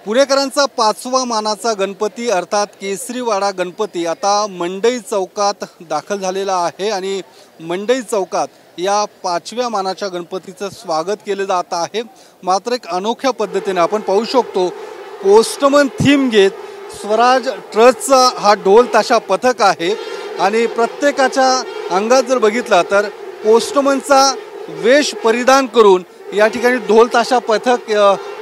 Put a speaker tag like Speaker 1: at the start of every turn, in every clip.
Speaker 1: पुणेकरांचा 5वा मानाचा गणपती अर्थात केसरीवाडा गणपती आता मंडई चौकात दाखल झालेला आहे आणि मंडई चौकात या 5व्या मानाच्या गणपतीचं स्वागत केले जात आहे। मात्र एक अनोख्या पद्धतीने आपण पाहू शकतो पोस्टमन थीम घेत स्वराज ट्रस्टचा हा ढोल ताशा पथक आहे आणि प्रत्येकाच्या अंगात जर बघितला तर पोस्टमनचा वेश परिधान करून या ठिकाणी ढोल ताशा पथक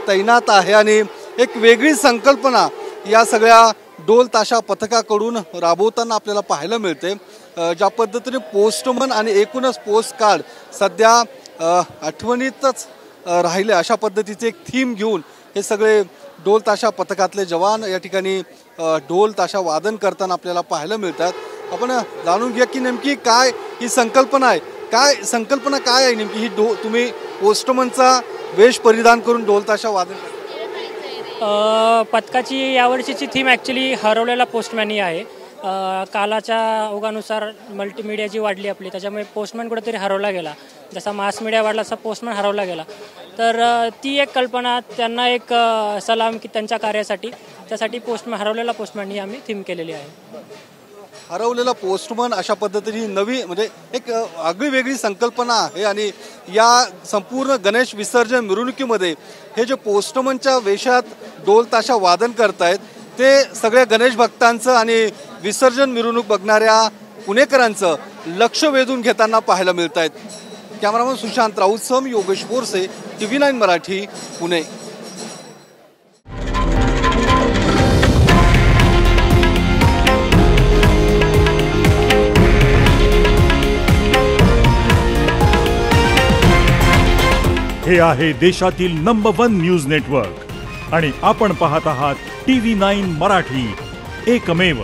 Speaker 1: तैनात आहे आणि एक वेगळी संकल्पना या सगळ्या ढोल ताशा पथकाकडून राबवताना आपल्याला पाहायला मिळते। ज्या पद्धतीने पोस्टमन आणि एकूणच पोस्ट कार्ड सध्या आठवणीतच राहिले अशा पद्धतीचे एक थीम घेऊन हे सगळे ढोल ताशा पथकातले जवान या ठिकाणी ढोल ताशा वादन करताना आपल्याला पाहायला मिळतात। आपण जाणून घ्या की नेमकी काय ही संकल्पना आहे, काय आहे नेमकी ही तुम्ही पोस्टमनचा वेश परिधान करून ढोल ताशा वादन करता?
Speaker 2: पथकाची यावर्षीची थीम ॲक्च्युली हरवलेला पोस्टमॅन ही आहे। कालाच्या ओघानुसार मल्टीमीडिया जी वाढली आपली त्याच्यामुळे पोस्टमॅन कुठेतरी हरवला गेला, जसा मास मीडिया वाढला तसा पोस्टमॅन हरवला गेला। तर ती एक कल्पना त्यांना एक सलाम की त्यांच्या कार्यासाठी त्यासाठी हरवलेला पोस्टमॅन ही आम्ही थीम केलेली आहे।
Speaker 1: हरवलेला पोस्टमन अशा पद्धतीने नवी म्हणजे एक आगळी वेगळी संकल्पना आहे आणि या संपूर्ण गणेश विसर्जन मिरवणुकीमध्ये हे जे पोस्टमनच्या वेशात ढोल ताशा वादन करतायत ते सगळ्या गणेश भक्तांचं आणि विसर्जन मिरवणूक बघणाऱ्या पुणेकरांचं लक्ष वेधून घेताना पाहायला मिळत आहेत। कॅमेरामन सुशांत राऊतसम योगेश बोरसे, TV9 मराठी, पुणे।
Speaker 3: हे आहे देशातील नंबर 1 न्यूज नेटवर्क आणि आपण पाहत आहात TV9 मराठी, एकमेव।